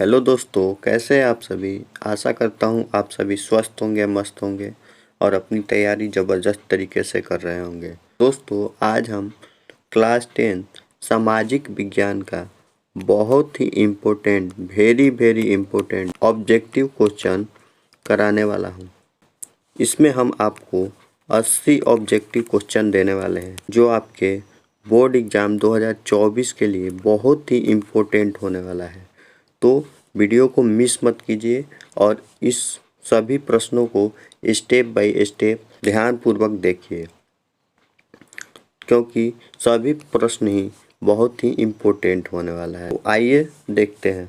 Hello दोस्तों, कैसे हैं आप सभी। आशा करता हूँ आप सभी स्वस्थ होंगे, मस्त होंगे और अपनी तैयारी ज़बरदस्त तरीके से कर रहे होंगे। दोस्तों, आज हम क्लास 10 सामाजिक विज्ञान का बहुत ही important, very important objective question कराने वाला हूँ। इसमें हम आपको 80 ऑब्जेक्टिव क्वेश्चन देने वाले हैं, जो आपके बोर्ड एग्ज़ाम 2024 के लिए बहुत ही इम्पोर्टेंट होने वाला है। तो वीडियो को मिस मत कीजिए और इस सभी प्रश्नों को स्टेप बाय स्टेप ध्यानपूर्वक देखिए, क्योंकि सभी प्रश्न ही बहुत ही इम्पोर्टेंट होने वाला है। तो आइए देखते हैं।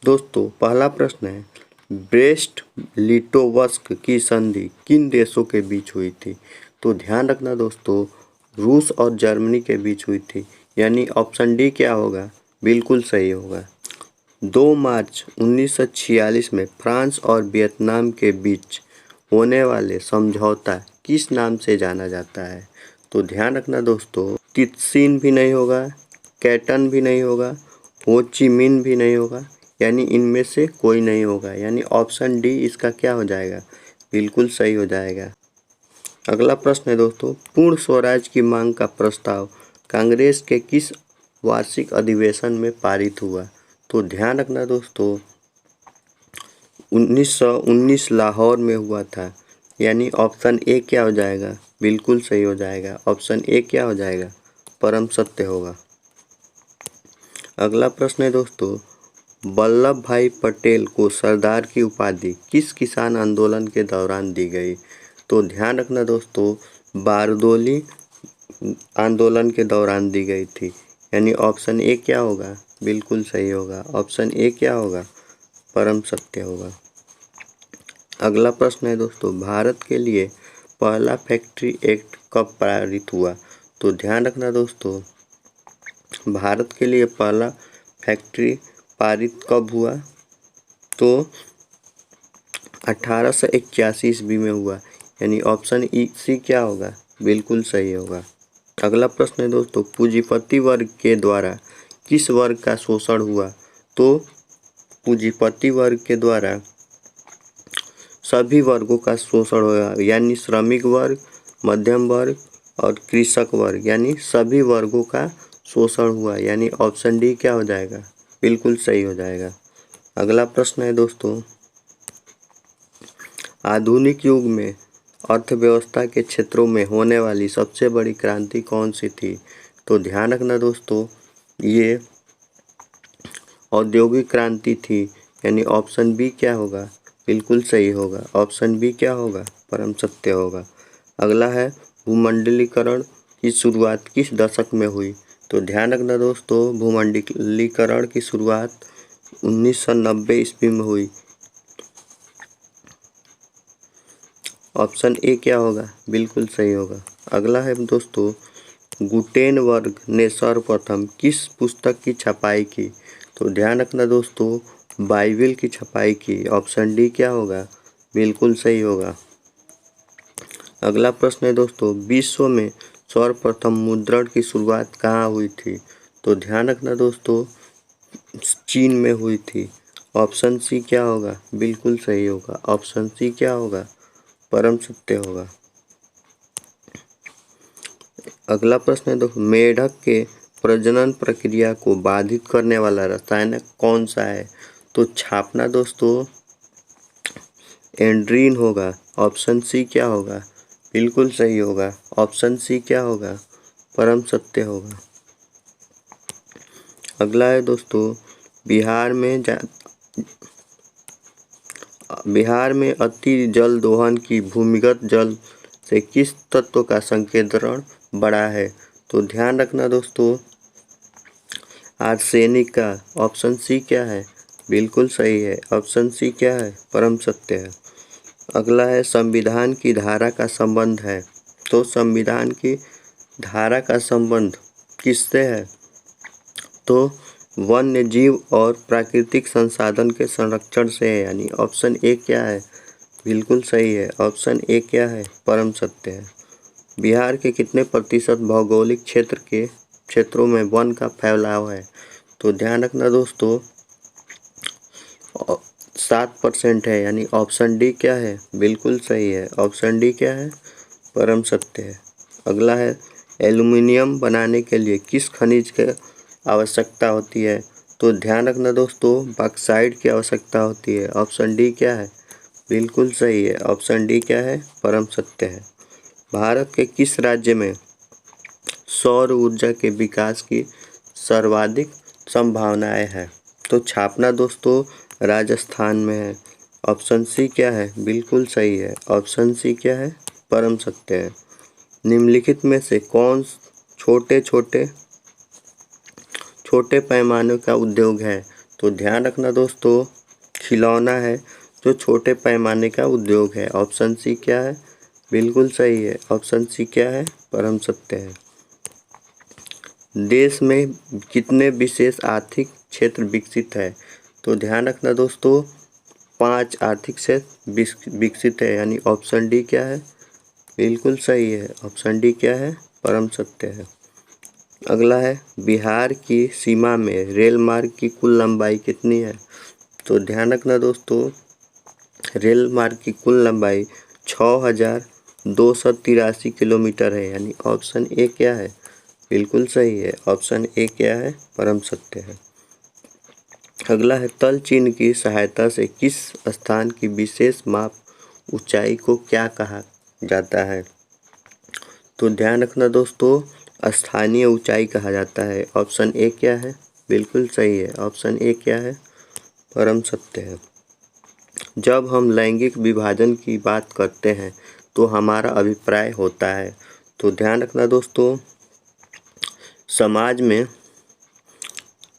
दोस्तों, पहला प्रश्न है, ब्रेस्ट लिटोवस्क की संधि किन देशों के बीच हुई थी। तो ध्यान रखना दोस्तों, रूस और जर्मनी के बीच हुई थी, यानी ऑप्शन डी क्या होगा, बिल्कुल सही होगा। 2 मार्च 1946 में फ्रांस और वियतनाम के बीच होने वाले समझौता किस नाम से जाना जाता है। तो ध्यान रखना दोस्तों, तितसिन भी नहीं होगा, कैटन भी नहीं होगा, हो ची मिन भी नहीं होगा, यानी इनमें से कोई नहीं होगा, यानी ऑप्शन डी इसका क्या हो जाएगा, बिल्कुल सही हो जाएगा। अगला प्रश्न है दोस्तों, पूर्ण स्वराज की मांग का प्रस्ताव कांग्रेस के किस वार्षिक अधिवेशन में पारित हुआ। तो ध्यान रखना दोस्तों, 1919 लाहौर में हुआ था, यानी ऑप्शन ए क्या हो जाएगा, बिल्कुल सही हो जाएगा। ऑप्शन ए क्या हो जाएगा, परम सत्य होगा। अगला प्रश्न है दोस्तों, वल्लभ भाई पटेल को सरदार की उपाधि किस किसान आंदोलन के दौरान दी गई। तो ध्यान रखना दोस्तों, बारदोली आंदोलन के दौरान दी गई थी, यानी ऑप्शन ए क्या होगा, बिल्कुल सही होगा। ऑप्शन ए क्या होगा, परम सत्य होगा। अगला प्रश्न है दोस्तों, भारत के लिए पहला फैक्ट्री एक्ट कब पारित हुआ। तो ध्यान रखना दोस्तों, भारत के लिए पहला फैक्ट्री पारित कब हुआ, तो 1881 ईस्वी में हुआ, यानी ऑप्शन ई सी क्या होगा, बिल्कुल सही होगा। अगला प्रश्न है दोस्तों, पूंजीपति वर्ग के द्वारा किस वर्ग का शोषण हुआ। तो पूंजीपति वर्ग के द्वारा सभी वर्गों का शोषण हुआ, यानी श्रमिक वर्ग, मध्यम वर्ग और कृषक वर्ग, यानी सभी वर्गों का शोषण हुआ, यानी ऑप्शन डी क्या हो जाएगा, बिल्कुल सही हो जाएगा। अगला प्रश्न है दोस्तों, आधुनिक युग में अर्थव्यवस्था के क्षेत्रों में होने वाली सबसे बड़ी क्रांति कौन सी थी। तो ध्यान रखना दोस्तों, ये औद्योगिक क्रांति थी, यानी ऑप्शन बी क्या होगा, बिल्कुल सही होगा। ऑप्शन बी क्या होगा, परम सत्य होगा। अगला है, भूमंडलीकरण की शुरुआत किस दशक में हुई। तो ध्यान रखना दोस्तों, भूमंडलीकरण की शुरुआत 1990 ईस्वी में हुई। ऑप्शन ए क्या होगा, बिल्कुल सही होगा। अगला है दोस्तों, गुटेनबर्ग ने सर्वप्रथम किस पुस्तक की छपाई की। तो ध्यान रखना दोस्तों, बाइबिल की छपाई की। ऑप्शन डी क्या होगा, बिल्कुल सही होगा। अगला प्रश्न है दोस्तों, विश्व में सर्वप्रथम मुद्रण की शुरुआत कहाँ हुई थी। तो ध्यान रखना दोस्तों, चीन में हुई थी। ऑप्शन सी क्या होगा, बिल्कुल सही होगा। ऑप्शन सी क्या होगा, परम सत्य होगा। अगला प्रश्न है दोस्तों, मेढक के प्रजनन प्रक्रिया को बाधित करने वाला रसायन कौन सा है। तो छापना दोस्तों, एंड्रीन होगा। ऑप्शन सी क्या होगा, बिल्कुल सही होगा। ऑप्शन सी क्या होगा, परम सत्य होगा। अगला है दोस्तों, बिहार में अति जल दोहन की भूमिगत जल से किस तत्व का संकेंद्रण बड़ा है। तो ध्यान रखना दोस्तों, आर्सेनिक का। ऑप्शन सी क्या है, बिल्कुल सही है। ऑप्शन सी क्या है, परम सत्य है। अगला है, संविधान की धारा का संबंध है। तो संविधान की धारा का संबंध किससे है। तो वन्य जीव और प्राकृतिक संसाधन के संरक्षण से है, यानी ऑप्शन ए क्या है, बिल्कुल सही है। ऑप्शन ए क्या है, परम सत्य है। बिहार के कितने प्रतिशत भौगोलिक क्षेत्रों में वन का फैलाव है। तो ध्यान रखना दोस्तों, 7% है, यानी ऑप्शन डी क्या है, बिल्कुल सही है। ऑप्शन डी क्या है, परम सत्य है। अगला है, एल्युमिनियम बनाने के लिए किस खनिज की आवश्यकता होती है? तो ध्यान रखना दोस्तों, बॉक्साइट की आवश्यकता होती है। ऑप्शन डी क्या है, बिल्कुल सही है। ऑप्शन डी क्या है, परम सत्य है। भारत के किस राज्य में सौर ऊर्जा के विकास की सर्वाधिक संभावनाएं हैं? तो छापना दोस्तों राजस्थान में है। ऑप्शन सी क्या है, बिल्कुल सही है। ऑप्शन सी क्या है, परम सत्य है। निम्नलिखित में से कौन छोटे पैमाने का उद्योग है? तो ध्यान रखना दोस्तों, खिलौना है जो छोटे पैमाने का उद्योग है। ऑप्शन सी क्या है, बिल्कुल सही है। ऑप्शन सी क्या है, परम सत्य है। देश में कितने विशेष आर्थिक क्षेत्र विकसित है? तो ध्यान रखना दोस्तों, 5 आर्थिक क्षेत्र विकसित है, यानी ऑप्शन डी क्या है, बिल्कुल सही है। ऑप्शन डी क्या है, परम सत्य है। अगला है, बिहार की सीमा में रेल मार्ग की कुल लंबाई कितनी है? तो ध्यान रखना दोस्तों, रेल मार्ग की कुल लंबाई 6283 किलोमीटर है, यानी ऑप्शन ए क्या है, बिल्कुल सही है। ऑप्शन ए क्या है, परम सत्य है। अगला है, तल चिन्ह की सहायता से किस स्थान की विशेष माप ऊंचाई को क्या कहा जाता है? तो ध्यान रखना दोस्तों, स्थानीय ऊंचाई कहा जाता है। ऑप्शन ए क्या है, बिल्कुल सही है। ऑप्शन ए क्या है, परम सत्य है। जब हम लैंगिक विभाजन की बात करते हैं तो हमारा अभिप्राय होता है। तो ध्यान रखना दोस्तों, समाज में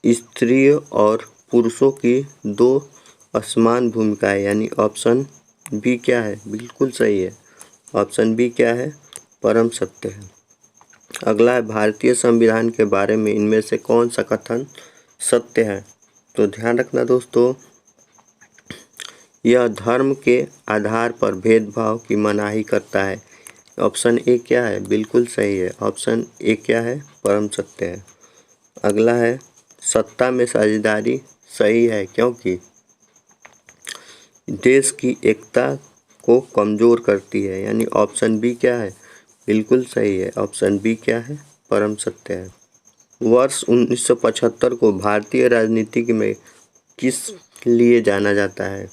स्त्री और पुरुषों की 2 असमान भूमिकाएं, यानी ऑप्शन बी क्या है, बिल्कुल सही है। ऑप्शन बी क्या है, परम सत्य है। अगला है, भारतीय संविधान के बारे में इनमें से कौन सा कथन सत्य है? तो ध्यान रखना दोस्तों, यह धर्म के आधार पर भेदभाव की मनाही करता है। ऑप्शन ए क्या है, बिल्कुल सही है। ऑप्शन ए क्या है, परम सत्य है। अगला है, सत्ता में साझेदारी सही है क्योंकि देश की एकता को कमजोर करती है, यानी ऑप्शन बी क्या है, बिल्कुल सही है। ऑप्शन बी क्या है, परम सत्य है। वर्ष 1975 को भारतीय राजनीति में किस लिए जाना जाता है?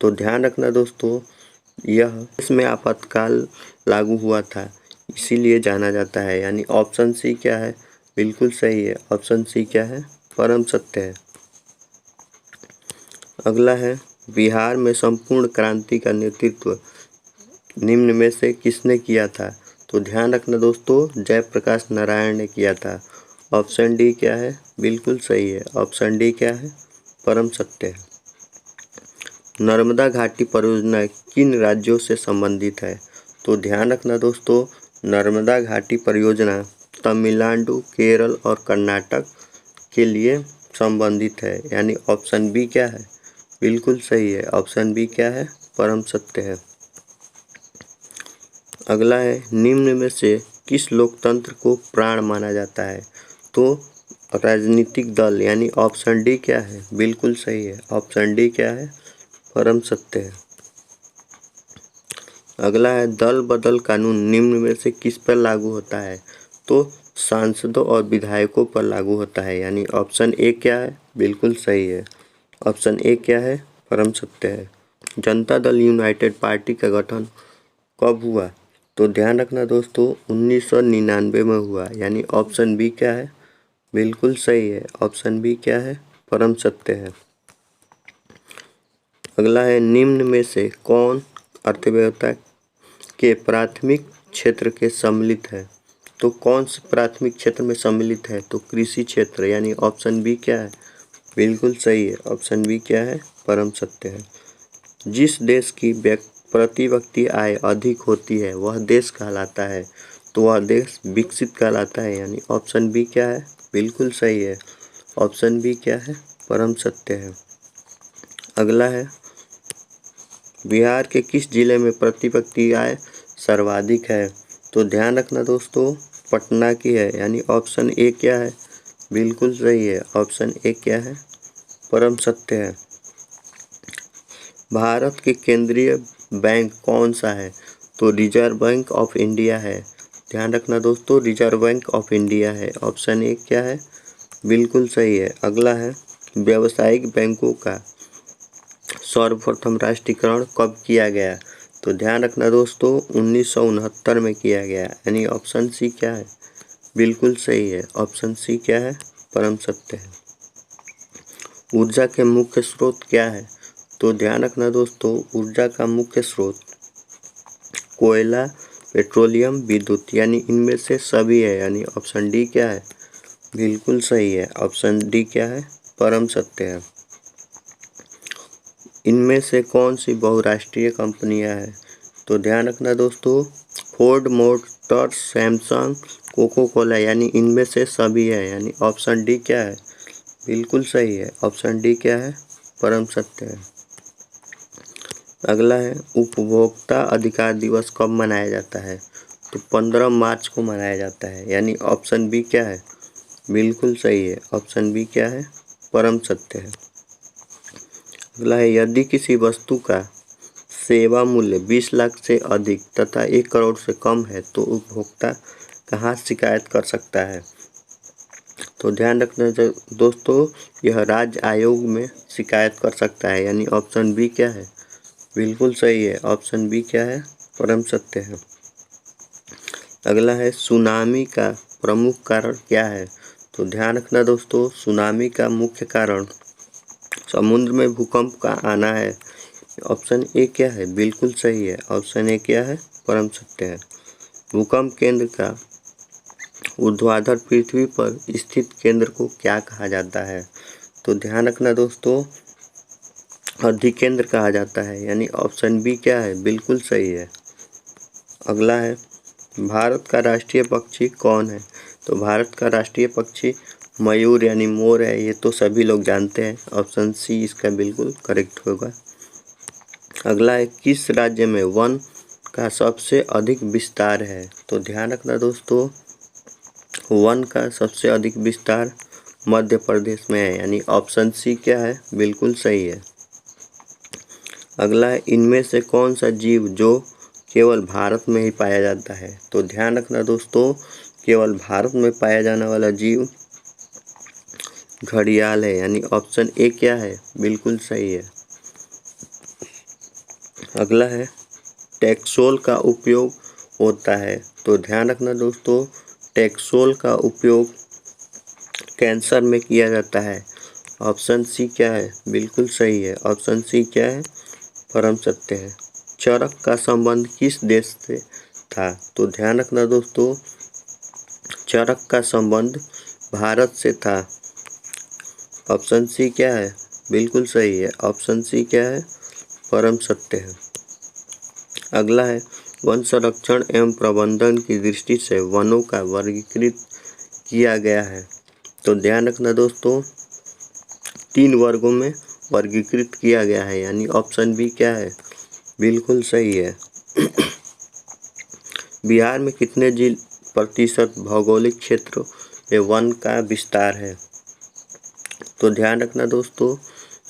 तो ध्यान रखना दोस्तों, यह इसमें आपातकाल लागू हुआ था, इसीलिए जाना जाता है, यानी ऑप्शन सी क्या है, बिल्कुल सही है। ऑप्शन सी क्या है, परम सत्य है। अगला है, बिहार में संपूर्ण क्रांति का नेतृत्व निम्न में से किसने किया था? तो ध्यान रखना दोस्तों, जयप्रकाश नारायण ने किया था। ऑप्शन डी क्या है, बिल्कुल सही है। ऑप्शन डी क्या है, परम सत्य है। नर्मदा घाटी परियोजना किन राज्यों से संबंधित है? तो ध्यान रखना दोस्तों, नर्मदा घाटी परियोजना तमिलनाडु, केरल और कर्नाटक के लिए संबंधित है, यानी ऑप्शन बी क्या है, बिल्कुल सही है। ऑप्शन बी क्या है, परम सत्य है। अगला है, निम्न में से किस लोकतंत्र को प्राण माना जाता है? तो राजनीतिक दल, यानी ऑप्शन डी क्या है, बिल्कुल सही है। ऑप्शन डी क्या है, परम सत्य है। अगला है, दल बदल कानून निम्न में से किस पर लागू होता है? तो सांसदों और विधायकों पर लागू होता है, यानी ऑप्शन ए क्या है, बिल्कुल सही है। ऑप्शन ए क्या है, परम सत्य है। जनता दल यूनाइटेड पार्टी का गठन कब हुआ? तो ध्यान रखना दोस्तों, 1999 में हुआ, यानी ऑप्शन बी क्या है, बिल्कुल सही है। ऑप्शन बी क्या है, परम सत्य है। अगला है, निम्न में से कौन अर्थव्यवस्था के प्राथमिक क्षेत्र के सम्मिलित है? तो कौन से प्राथमिक क्षेत्र में सम्मिलित है? तो कृषि क्षेत्र, यानी ऑप्शन बी क्या है, बिल्कुल सही है। ऑप्शन बी क्या है, परम सत्य है। जिस देश की प्रति व्यक्ति आय अधिक होती है वह देश कहलाता है, तो वह देश विकसित कहलाता है, यानी ऑप्शन बी क्या है, बिल्कुल सही है। ऑप्शन बी क्या है, परम सत्य है। अगला है, बिहार के किस जिले में प्रति व्यक्ति आय सर्वाधिक है? तो ध्यान रखना दोस्तों, पटना की है, यानी ऑप्शन ए क्या है, बिल्कुल सही है। ऑप्शन ए क्या है, परम सत्य है। भारत के केंद्रीय बैंक कौन सा है? तो रिजर्व बैंक ऑफ इंडिया है। ध्यान रखना दोस्तों, रिजर्व बैंक ऑफ इंडिया है। ऑप्शन ए क्या है? बिल्कुल सही है। अगला है, व्यावसायिक बैंकों का सर्वप्रथम राष्ट्रीयकरण कब किया गया? तो ध्यान रखना दोस्तों, 1969 में किया गया। यानी ऑप्शन सी क्या है? बिल्कुल सही है। ऑप्शन सी क्या है? परम सत्य है। ऊर्जा के मुख्य स्रोत क्या है? तो ध्यान रखना दोस्तों, ऊर्जा का मुख्य स्रोत कोयला, पेट्रोलियम, विद्युत, यानी इनमें से सभी है। यानी ऑप्शन डी क्या है? बिल्कुल सही है। ऑप्शन डी क्या है? परम सत्य है। इनमें से कौन सी बहुराष्ट्रीय कंपनियां हैं? तो ध्यान रखना दोस्तों, Ford Motors, Samsung, Coca Cola, यानी इनमें से सभी है। यानी ऑप्शन डी क्या है? बिल्कुल सही है। ऑप्शन डी क्या है? परम सत्य है। अगला है, उपभोक्ता अधिकार दिवस कब मनाया जाता है? तो 15 मार्च को मनाया जाता है। यानी ऑप्शन बी क्या है? बिल्कुल सही है। ऑप्शन बी क्या है? परम सत्य है। अगला है, यदि किसी वस्तु का सेवा मूल्य 20 लाख से अधिक तथा 1 करोड़ से कम है तो उपभोक्ता कहाँ शिकायत कर सकता है? तो ध्यान रखना दोस्तों, यह राज्य आयोग में शिकायत कर सकता है। यानी ऑप्शन बी क्या है? बिल्कुल सही है। ऑप्शन बी क्या है? परम सत्य है। अगला है, सुनामी का प्रमुख कारण क्या है? तो ध्यान रखना दोस्तों, सुनामी का मुख्य कारण समुद्र में भूकंप का आना है। ऑप्शन ए क्या है? बिल्कुल सही है। ऑप्शन ए क्या है? परम सत्य है। भूकंप केंद्र का ऊर्ध्वाधर पृथ्वी पर स्थित केंद्र को क्या कहा जाता है? तो ध्यान रखना दोस्तों, अधिकेंद्र कहा जाता है। यानी ऑप्शन बी क्या है? बिल्कुल सही है। अगला है, भारत का राष्ट्रीय पक्षी कौन है? तो भारत का राष्ट्रीय पक्षी मयूर यानी मोर है। ये तो सभी लोग जानते हैं। ऑप्शन सी इसका बिल्कुल करेक्ट होगा। अगला है, किस राज्य में वन का सबसे अधिक विस्तार है? तो ध्यान रखना दोस्तों, वन का सबसे अधिक विस्तार मध्य प्रदेश में है। यानी ऑप्शन सी क्या है? बिल्कुल सही है। अगला है, इनमें से कौन सा जीव जो केवल भारत में ही पाया जाता है? तो ध्यान रखना दोस्तों, केवल भारत में पाया जाने वाला जीव घड़ियाल है। यानी ऑप्शन ए क्या है? बिल्कुल सही है। अगला है, टैक्सोल का उपयोग होता है। तो ध्यान रखना दोस्तों, टैक्सोल का उपयोग कैंसर में किया जाता है। ऑप्शन सी क्या है? बिल्कुल सही है। ऑप्शन सी क्या है? परम सत्य है। चरक का संबंध किस देश से था? तो ध्यान रखना दोस्तों, चरक का संबंध भारत से था। ऑप्शन सी क्या है? बिल्कुल सही है। ऑप्शन सी क्या है? परम सत्य है। अगला है, वन संरक्षण एवं प्रबंधन की दृष्टि से वनों का वर्गीकृत किया गया है। तो ध्यान रखना दोस्तों, 3 वर्गों में वर्गीकृत किया गया है। यानी ऑप्शन बी क्या है? बिल्कुल सही है। बिहार में कितने प्रतिशत भौगोलिक क्षेत्र में वन का विस्तार है? तो ध्यान रखना दोस्तों,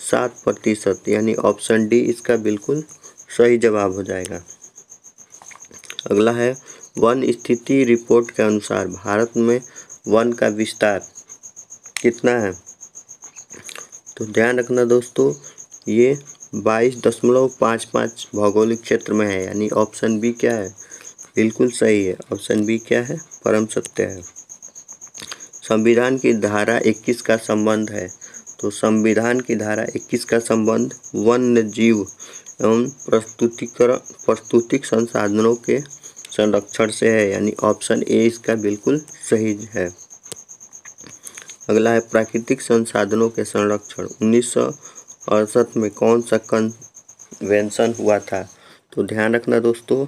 7%। यानी ऑप्शन डी इसका बिल्कुल सही जवाब हो जाएगा। अगला है, वन स्थिति रिपोर्ट के अनुसार भारत में वन का विस्तार कितना है? तो ध्यान रखना दोस्तों, ये 22.55 भौगोलिक क्षेत्र में है। यानी ऑप्शन बी क्या है? बिल्कुल सही है। ऑप्शन बी क्या है? परम सत्य है। संविधान की धारा 21 का संबंध है। तो संविधान की धारा 21 का संबंध वन्य जीव एवं प्राकृतिक संसाधनों के संरक्षण से है। यानी ऑप्शन ए इसका बिल्कुल सही है। अगला है, प्राकृतिक संसाधनों के संरक्षण 1968 में कौन सा कन्वेंशन हुआ था? तो ध्यान रखना दोस्तों,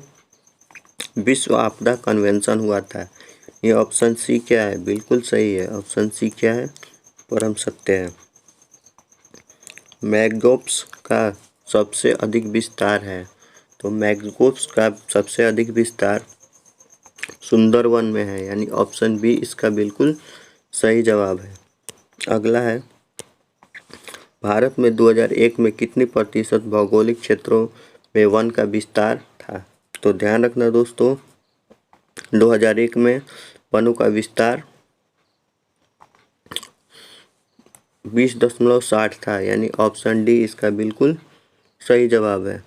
विश्व आपदा कन्वेंशन हुआ था। ये ऑप्शन सी क्या है? बिल्कुल सही है। ऑप्शन सी क्या है? परम सत्य है। मैंग्रोव्स का सबसे अधिक विस्तार है। तो मैंग्रोव्स का सबसे अधिक विस्तार सुंदरवन में है। यानी ऑप्शन बी इसका बिल्कुल सही जवाब है। अगला है, भारत में 2001 में कितनी प्रतिशत भौगोलिक क्षेत्रों में वन का विस्तार था? तो ध्यान रखना दोस्तों, 2001 में वनों का विस्तार 20.60 था, यानी ऑप्शन डी इसका बिल्कुल सही जवाब है।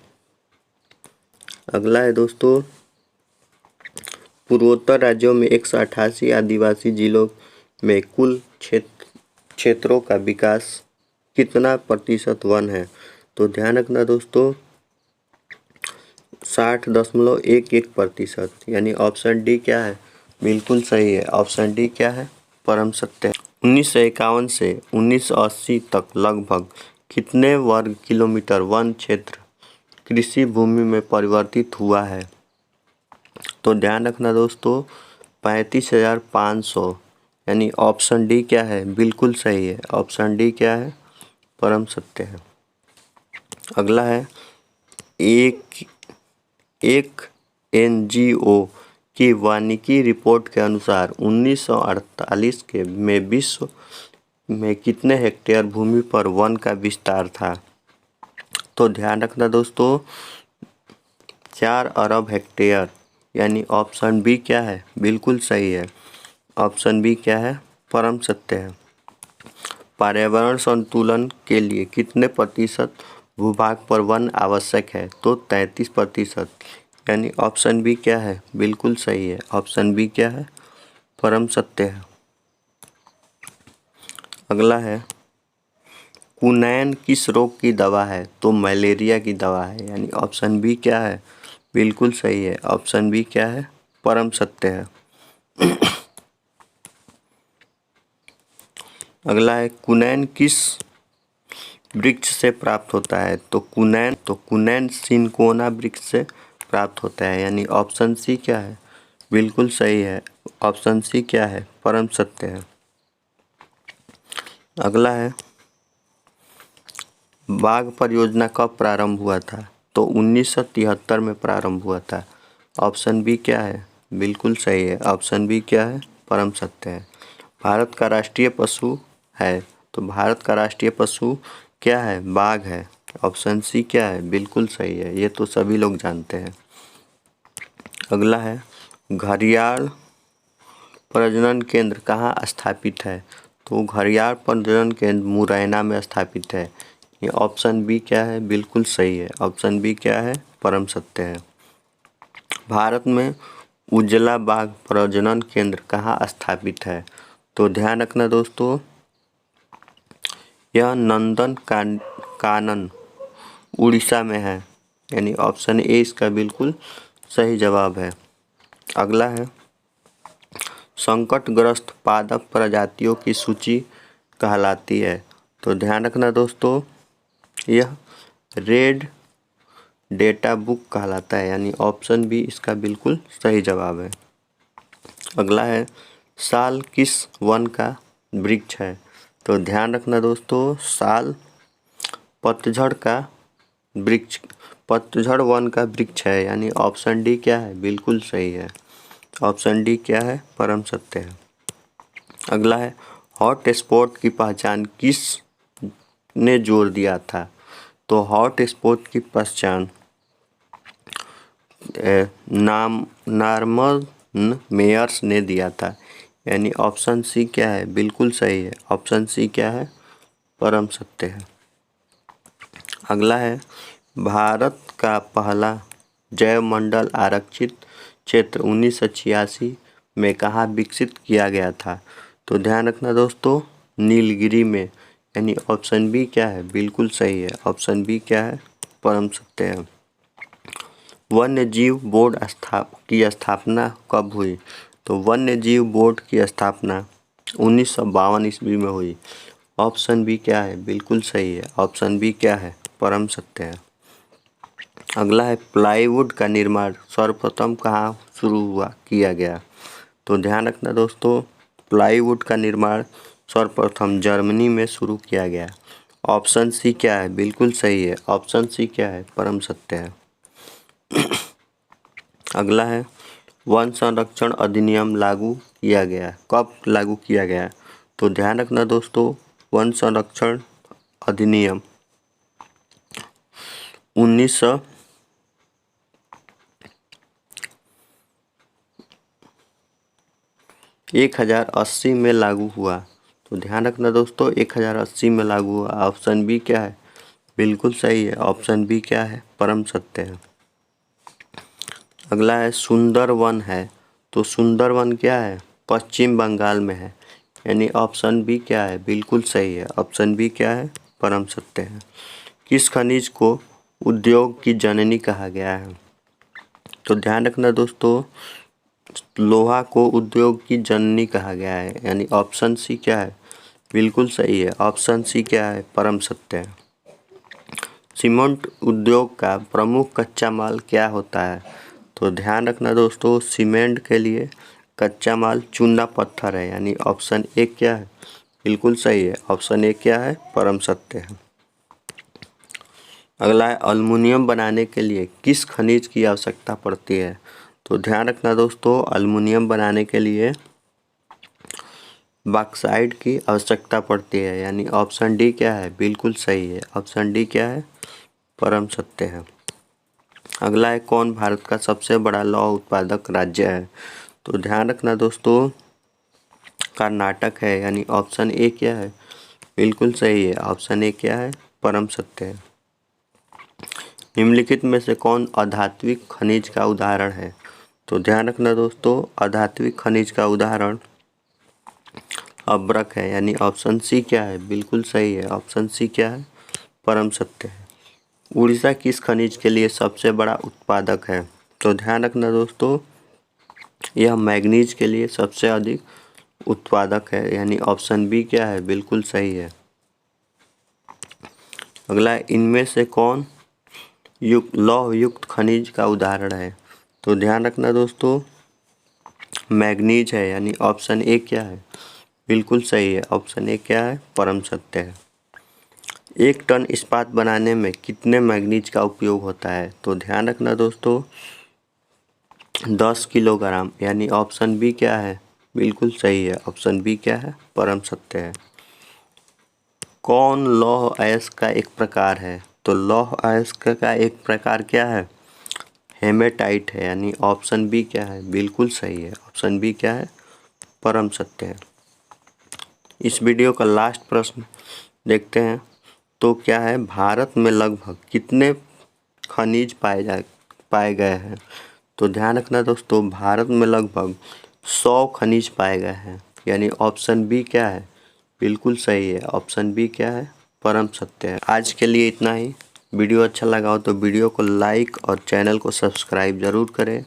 अगला है दोस्तों, पूर्वोत्तर राज्यों में 188 आदिवासी जिलों में कुल क्षेत्रों का विकास कितना प्रतिशत वन है? तो ध्यान रखना दोस्तों, 60.11%, यानी ऑप्शन डी क्या है? बिल्कुल सही है। ऑप्शन डी क्या है? परम सत्य है। 1951 से 1980 तक लगभग कितने वर्ग किलोमीटर वन क्षेत्र कृषि भूमि में परिवर्तित हुआ है? तो ध्यान रखना दोस्तों, 35,500, यानी ऑप्शन डी क्या है? बिल्कुल सही है। ऑप्शन डी क्या है? परम सत्य है। अगला है, एक एनजीओ की वानिकी रिपोर्ट के अनुसार 1948 के में विश्व में कितने हेक्टेयर भूमि पर वन का विस्तार था? तो ध्यान रखना दोस्तों, 4 अरब हेक्टेयर, यानी ऑप्शन बी क्या है? बिल्कुल सही है। ऑप्शन बी क्या है? परम सत्य है। पर्यावरण संतुलन के लिए कितने प्रतिशत भूभाग पर वन आवश्यक है? तो 33%, यानी ऑप्शन बी क्या है? बिल्कुल सही है। ऑप्शन बी क्या है? परम सत्य है। अगला है, कुनैन किस रोग की दवा है? तो मलेरिया की दवा है, यानी ऑप्शन बी क्या है? बिल्कुल सही है। ऑप्शन बी क्या है? परम सत्य है। अगला है, कुनैन किस वृक्ष से प्राप्त होता है? तो कुनैन सिनकोना वृक्ष से प्राप्त होता है, यानी ऑप्शन सी क्या है? बिल्कुल सही है। ऑप्शन सी क्या है? परम सत्य है। अगला है, बाघ परियोजना कब प्रारंभ हुआ था? तो 1973 में प्रारंभ हुआ था। ऑप्शन बी क्या है? बिल्कुल सही है। ऑप्शन बी क्या है? परम सत्य है। भारत का राष्ट्रीय पशु है, तो भारत का राष्ट्रीय पशु क्या है? बाघ है। ऑप्शन सी क्या है? बिल्कुल सही है। ये तो सभी लोग जानते हैं। अगला है, घड़ियाल प्रजनन केंद्र कहाँ स्थापित है? तो घड़ियाल प्रजनन केंद्र मुरैना में स्थापित है। ये ऑप्शन बी क्या है? बिल्कुल सही है। ऑप्शन बी क्या है? परम सत्य है। भारत में उजला बाघ प्रजनन केंद्र कहाँ स्थापित है? तो ध्यान रखना दोस्तों, यह नंदन कानन उड़ीसा में है, यानी ऑप्शन ए इसका बिल्कुल सही जवाब है। अगला है, संकटग्रस्त पादप प्रजातियों की सूची कहलाती है? तो ध्यान रखना दोस्तों, यह रेड डेटा बुक कहलाता है, यानी ऑप्शन बी इसका बिल्कुल सही जवाब है। अगला है, साल किस वन का वृक्ष है? तो ध्यान रखना दोस्तों, साल पतझड़ वन का वृक्ष है, यानी ऑप्शन डी क्या है? बिल्कुल सही है। ऑप्शन डी क्या है? परम सत्य है। अगला है, हॉट स्पॉट की पहचान किस ने जोर दिया था? तो हॉट स्पॉट की पहचान नॉर्मन मेयर्स ने दिया था, यानी ऑप्शन सी क्या है? बिल्कुल सही है। ऑप्शन सी क्या है? परम सत्य है। अगला है, भारत का पहला जैवमंडल आरक्षित क्षेत्र 1986 में कहाँ विकसित किया गया था? तो ध्यान रखना दोस्तों, नीलगिरी में, यानी ऑप्शन बी क्या है? बिल्कुल सही है। ऑप्शन बी क्या है? परम सत्य है। वन्य जीव बोर्ड की स्थापना कब हुई? तो वन्य जीव बोर्ड की स्थापना 1952 ईस्वी में हुई। ऑप्शन बी क्या है? बिल्कुल सही है। ऑप्शन बी क्या है? परम सत्य है। अगला है, प्लाईवुड का निर्माण सर्वप्रथम कहाँ किया गया? तो ध्यान रखना दोस्तों, प्लाईवुड का निर्माण सर्वप्रथम जर्मनी में शुरू किया गया। ऑप्शन सी क्या है? बिल्कुल सही है। ऑप्शन सी क्या है? परम सत्य है। अगला है, वन संरक्षण अधिनियम लागू किया गया, कब लागू किया गया? तो ध्यान रखना दोस्तों, वन संरक्षण अधिनियम 1080 में लागू हुआ। तो ध्यान रखना दोस्तों, 1080 में लागू हुआ। ऑप्शन बी क्या है? बिल्कुल सही है, ऑप्शन बी क्या है? परम सत्य है। अगला है सुंदरवन है, तो सुंदरवन क्या है? पश्चिम बंगाल में है, यानी ऑप्शन बी क्या है? बिल्कुल सही है, ऑप्शन बी क्या है? परम सत्य है। किस खनिज को उद्योग की जननी कहा गया है? तो ध्यान रखना दोस्तों, लोहा को उद्योग की जननी कहा गया है, यानी ऑप्शन सी क्या है? बिल्कुल सही है, ऑप्शन सी क्या है? परम सत्य है। सीमेंट उद्योग का प्रमुख कच्चा माल क्या होता है? तो ध्यान रखना दोस्तों, सीमेंट के लिए कच्चा माल चूना पत्थर है, यानी ऑप्शन ए क्या है? बिल्कुल सही है, ऑप्शन ए क्या है? परम सत्य है। अगला है एल्युमिनियम बनाने के लिए किस खनिज की आवश्यकता पड़ती है? तो ध्यान रखना दोस्तों, एल्युमिनियम बनाने के लिए बॉक्साइट की आवश्यकता पड़ती है, यानी ऑप्शन डी क्या है? बिल्कुल सही है, ऑप्शन डी क्या है? परम सत्य है। अगला है कौन भारत का सबसे बड़ा लौह उत्पादक राज्य है? तो ध्यान रखना दोस्तों, कर्नाटक है, यानी ऑप्शन ए क्या है? बिल्कुल सही है, ऑप्शन ए क्या है? परम सत्य है। निम्नलिखित में से कौन अधात्विक खनिज का उदाहरण है? तो ध्यान रखना दोस्तों, अधात्विक खनिज का उदाहरण अभ्रक है, यानी ऑप्शन सी क्या है? बिल्कुल सही है, ऑप्शन सी क्या है? परम सत्य है। उड़ीसा किस खनिज के लिए सबसे बड़ा उत्पादक है? तो ध्यान रखना दोस्तों, यह मैग्नीज के लिए सबसे अधिक उत्पादक है, यानी ऑप्शन बी क्या है? बिल्कुल सही है। अगला, इनमें से कौन लौह युक्त खनिज का उदाहरण है? तो ध्यान रखना दोस्तों, मैग्नीज है, यानी ऑप्शन ए क्या है? बिल्कुल सही है, ऑप्शन ए क्या है? परम सत्य है। 1 टन इस्पात बनाने में कितने मैग्नीज का उपयोग होता है? तो ध्यान रखना दोस्तों, 10 किलोग्राम, यानी ऑप्शन बी क्या है? बिल्कुल सही है, ऑप्शन बी क्या है? परम सत्य है। कौन लौह अयस्क का एक प्रकार है? तो लौह अयस्क का एक प्रकार क्या है? हेमेटाइट है, यानी ऑप्शन बी क्या है? बिल्कुल सही है, ऑप्शन बी क्या है? परम सत्य है। इस वीडियो का लास्ट प्रश्न देखते हैं, तो क्या है? भारत में लगभग कितने खनिज पाए गए हैं? तो ध्यान रखना दोस्तों, भारत में लगभग 100 खनिज पाए गए हैं, यानी ऑप्शन बी क्या है? बिल्कुल सही है, ऑप्शन बी क्या है? परम सत्य है। आज के लिए इतना ही। वीडियो अच्छा लगा हो तो वीडियो को लाइक और चैनल को सब्सक्राइब जरूर करें।